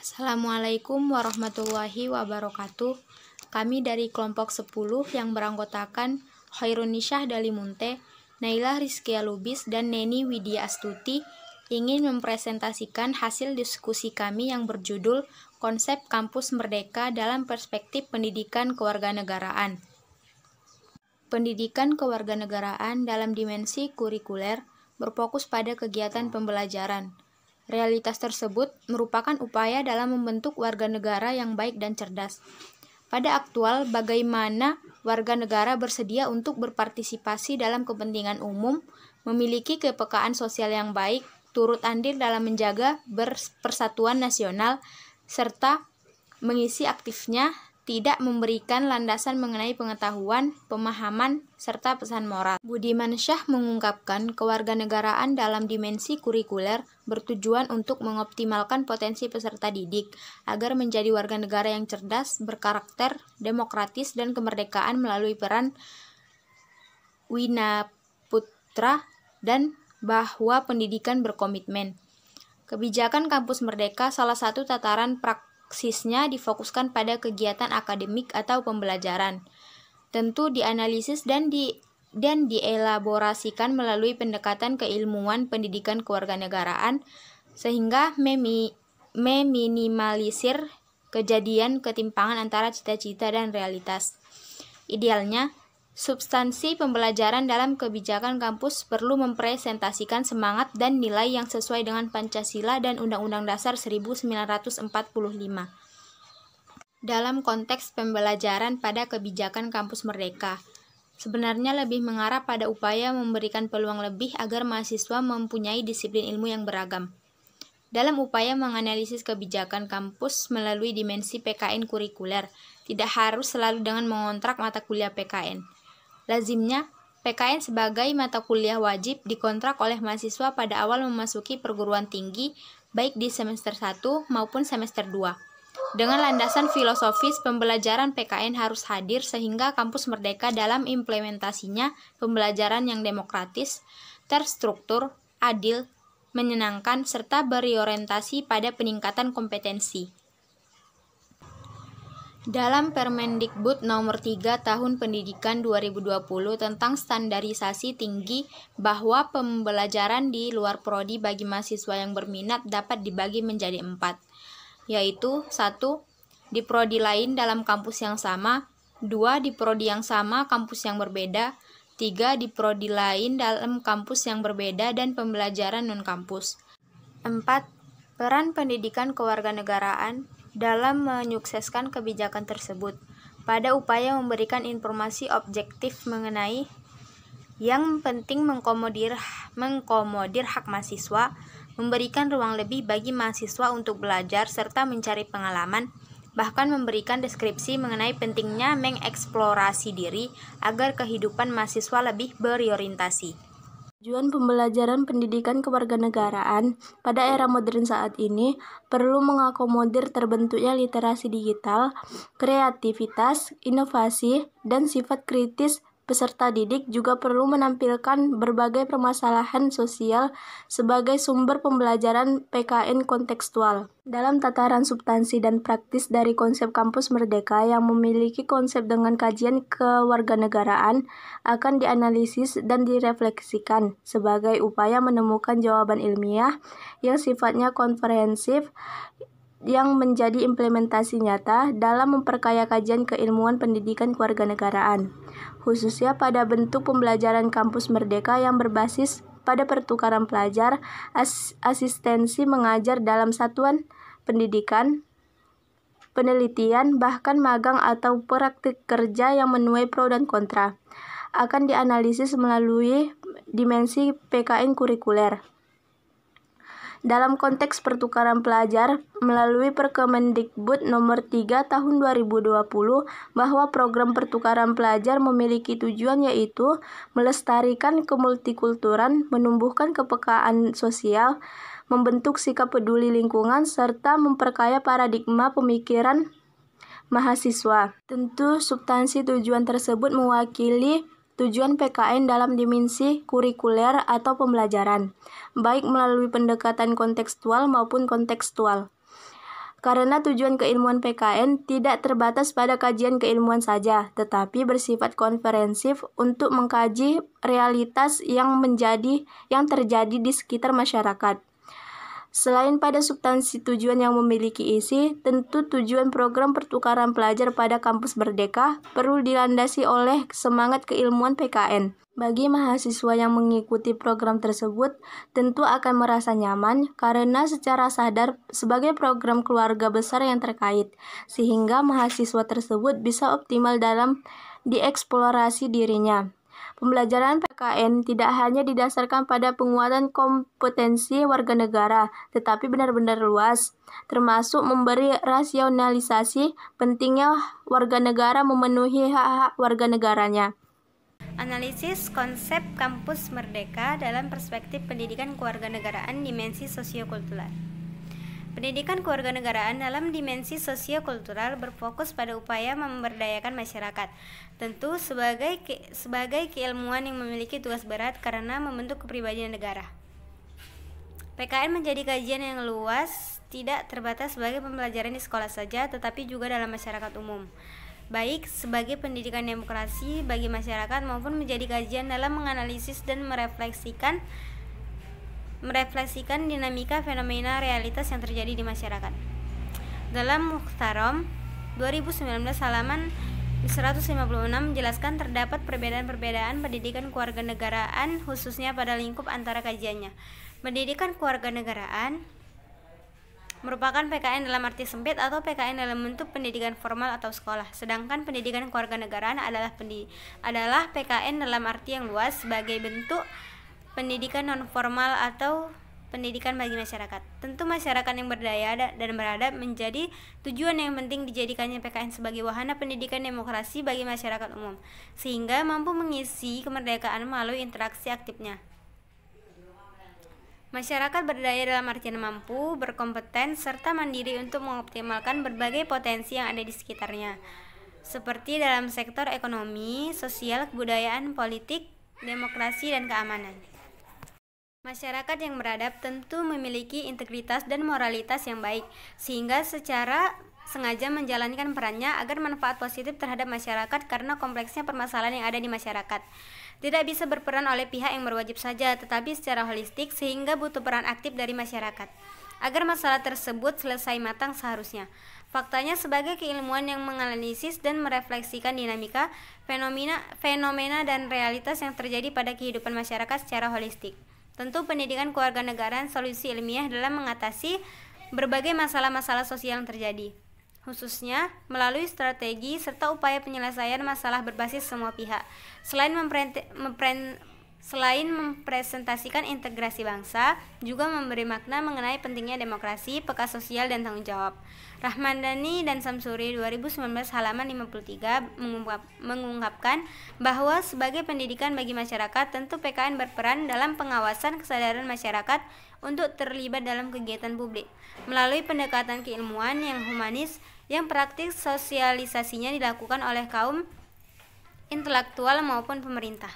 Assalamualaikum warahmatullahi wabarakatuh. Kami dari kelompok 10 yang beranggotakan Khairunnisa Dalimunte, Naila Rizkia Lubis, dan Neni Widya Astuti ingin mempresentasikan hasil diskusi kami yang berjudul Konsep Kampus Merdeka dalam Perspektif Pendidikan Kewarganegaraan. Pendidikan kewarganegaraan dalam dimensi kurikuler berfokus pada kegiatan pembelajaran. Realitas tersebut merupakan upaya dalam membentuk warga negara yang baik dan cerdas. Pada aktual, bagaimana warga negara bersedia untuk berpartisipasi dalam kepentingan umum, memiliki kepekaan sosial yang baik, turut andil dalam menjaga persatuan nasional, serta mengisi aktifnya tidak memberikan landasan mengenai pengetahuan, pemahaman, serta pesan moral. Budiman Syah mengungkapkan kewarganegaraan dalam dimensi kurikuler bertujuan untuk mengoptimalkan potensi peserta didik agar menjadi warga negara yang cerdas, berkarakter, demokratis, dan kemerdekaan melalui peran Winaputra dan bahwa pendidikan berkomitmen. Kebijakan Kampus Merdeka salah satu tataran praksisnya difokuskan pada kegiatan akademik atau pembelajaran. Tentu dianalisis dan dielaborasikan melalui pendekatan keilmuan pendidikan kewarganegaraan sehingga meminimalisir kejadian ketimpangan antara cita-cita dan realitas. Idealnya, substansi pembelajaran dalam kebijakan kampus perlu mempresentasikan semangat dan nilai yang sesuai dengan Pancasila dan Undang-Undang Dasar 1945. Dalam konteks pembelajaran pada kebijakan Kampus Merdeka, sebenarnya lebih mengarah pada upaya memberikan peluang lebih agar mahasiswa mempunyai disiplin ilmu yang beragam. Dalam upaya menganalisis kebijakan kampus melalui dimensi PKN kurikuler, tidak harus selalu dengan mengontrak mata kuliah PKN. Lazimnya, PKN sebagai mata kuliah wajib dikontrak oleh mahasiswa pada awal memasuki perguruan tinggi, baik di semester 1 maupun semester 2. Dengan landasan filosofis, pembelajaran PKN harus hadir sehingga Kampus Merdeka dalam implementasinya pembelajaran yang demokratis, terstruktur, adil, menyenangkan, serta berorientasi pada peningkatan kompetensi. Dalam Permendikbud Nomor 3 Tahun Pendidikan 2020 tentang standarisasi tinggi bahwa pembelajaran di luar prodi bagi mahasiswa yang berminat dapat dibagi menjadi 4, yaitu 1. Di prodi lain dalam kampus yang sama, 2. Di prodi yang sama kampus yang berbeda, 3. Di prodi lain dalam kampus yang berbeda dan pembelajaran non-kampus. 4. Peran pendidikan kewarganegaraan dalam menyukseskan kebijakan tersebut pada upaya memberikan informasi objektif mengenai yang penting mengkomodir hak mahasiswa, memberikan ruang lebih bagi mahasiswa untuk belajar serta mencari pengalaman, bahkan memberikan deskripsi mengenai pentingnya mengeksplorasi diri agar kehidupan mahasiswa lebih berorientasi. Tujuan pembelajaran pendidikan kewarganegaraan pada era modern saat ini perlu mengakomodir terbentuknya literasi digital, kreativitas, inovasi, dan sifat kritis. Peserta didik juga perlu menampilkan berbagai permasalahan sosial sebagai sumber pembelajaran PKN kontekstual. Dalam tataran substansi dan praktis dari konsep Kampus Merdeka yang memiliki konsep dengan kajian kewarganegaraan akan dianalisis dan direfleksikan sebagai upaya menemukan jawaban ilmiah yang sifatnya komprehensif yang menjadi implementasi nyata dalam memperkaya kajian keilmuan pendidikan kewarganegaraan, khususnya pada bentuk pembelajaran Kampus Merdeka yang berbasis pada pertukaran pelajar, asistensi mengajar dalam satuan pendidikan, penelitian, bahkan magang atau praktik kerja yang menuai pro dan kontra, akan dianalisis melalui dimensi PKN kurikuler. Dalam konteks pertukaran pelajar, melalui Perkemendikbud Nomor 3 Tahun 2020 bahwa program pertukaran pelajar memiliki tujuan yaitu melestarikan kemultikulturan, menumbuhkan kepekaan sosial, membentuk sikap peduli lingkungan, serta memperkaya paradigma pemikiran mahasiswa. Tentu substansi tujuan tersebut mewakili tujuan PKN dalam dimensi kurikuler atau pembelajaran, baik melalui pendekatan kontekstual maupun kontekstual. Karena tujuan keilmuan PKN tidak terbatas pada kajian keilmuan saja, tetapi bersifat komprehensif untuk mengkaji realitas yang terjadi di sekitar masyarakat. Selain pada substansi tujuan yang memiliki isi, tentu tujuan program pertukaran pelajar pada kampus Merdeka perlu dilandasi oleh semangat keilmuan PKN. Bagi mahasiswa yang mengikuti program tersebut, tentu akan merasa nyaman karena secara sadar sebagai program keluarga besar yang terkait, sehingga mahasiswa tersebut bisa optimal dalam dieksplorasi dirinya. Pembelajaran PKN tidak hanya didasarkan pada penguatan kompetensi warga negara, tetapi benar-benar luas, termasuk memberi rasionalisasi pentingnya warga negara memenuhi hak-hak warga negaranya. Analisis konsep kampus Merdeka dalam perspektif pendidikan kewarganegaraan dimensi sosiokultural. Pendidikan kewarganegaraan dalam dimensi sosiokultural berfokus pada upaya memberdayakan masyarakat, tentu sebagai keilmuan yang memiliki tugas berat karena membentuk kepribadian negara. PKN menjadi kajian yang luas, tidak terbatas sebagai pembelajaran di sekolah saja, tetapi juga dalam masyarakat umum, baik sebagai pendidikan demokrasi bagi masyarakat maupun menjadi kajian dalam menganalisis dan merefleksikan dinamika fenomena realitas yang terjadi di masyarakat. Dalam Muhtarom 2019 halaman 156 menjelaskan terdapat perbedaan-perbedaan pendidikan kewarganegaraan khususnya pada lingkup antara kajiannya. Pendidikan kewarganegaraan merupakan PKN dalam arti sempit atau PKN dalam bentuk pendidikan formal atau sekolah. Sedangkan pendidikan kewarganegaraan adalah PKN dalam arti yang luas sebagai bentuk pendidikan non-formal atau pendidikan bagi masyarakat. Tentu masyarakat yang berdaya dan beradab menjadi tujuan yang penting dijadikannya PKN sebagai wahana pendidikan demokrasi bagi masyarakat umum, sehingga mampu mengisi kemerdekaan melalui interaksi aktifnya. Masyarakat berdaya dalam artian mampu, berkompeten, serta mandiri untuk mengoptimalkan berbagai potensi yang ada di sekitarnya, seperti dalam sektor ekonomi, sosial, kebudayaan, politik, demokrasi, dan keamanan. Masyarakat yang beradab tentu memiliki integritas dan moralitas yang baik, sehingga secara sengaja menjalankan perannya agar manfaat positif terhadap masyarakat karena kompleksnya permasalahan yang ada di masyarakat. Tidak bisa berperan oleh pihak yang berwajib saja, tetapi secara holistik, sehingga butuh peran aktif dari masyarakat agar masalah tersebut selesai matang seharusnya. Faktanya, sebagai keilmuan yang menganalisis dan merefleksikan dinamika, fenomena dan realitas yang terjadi pada kehidupan masyarakat secara holistik. Tentu pendidikan kewarganegaraan solusi ilmiah dalam mengatasi berbagai masalah-masalah sosial yang terjadi, khususnya melalui strategi serta upaya penyelesaian masalah berbasis semua pihak. Selain mempresentasikan integrasi bangsa, juga memberi makna mengenai pentingnya demokrasi, peka sosial, dan tanggung jawab. Rahmandani dan Samsuri 2019 halaman 53 mengungkapkan bahwa sebagai pendidikan bagi masyarakat, tentu PKN berperan dalam pengawasan kesadaran masyarakat untuk terlibat dalam kegiatan publik melalui pendekatan keilmuan yang humanis yang praktik sosialisasinya dilakukan oleh kaum intelektual maupun pemerintah.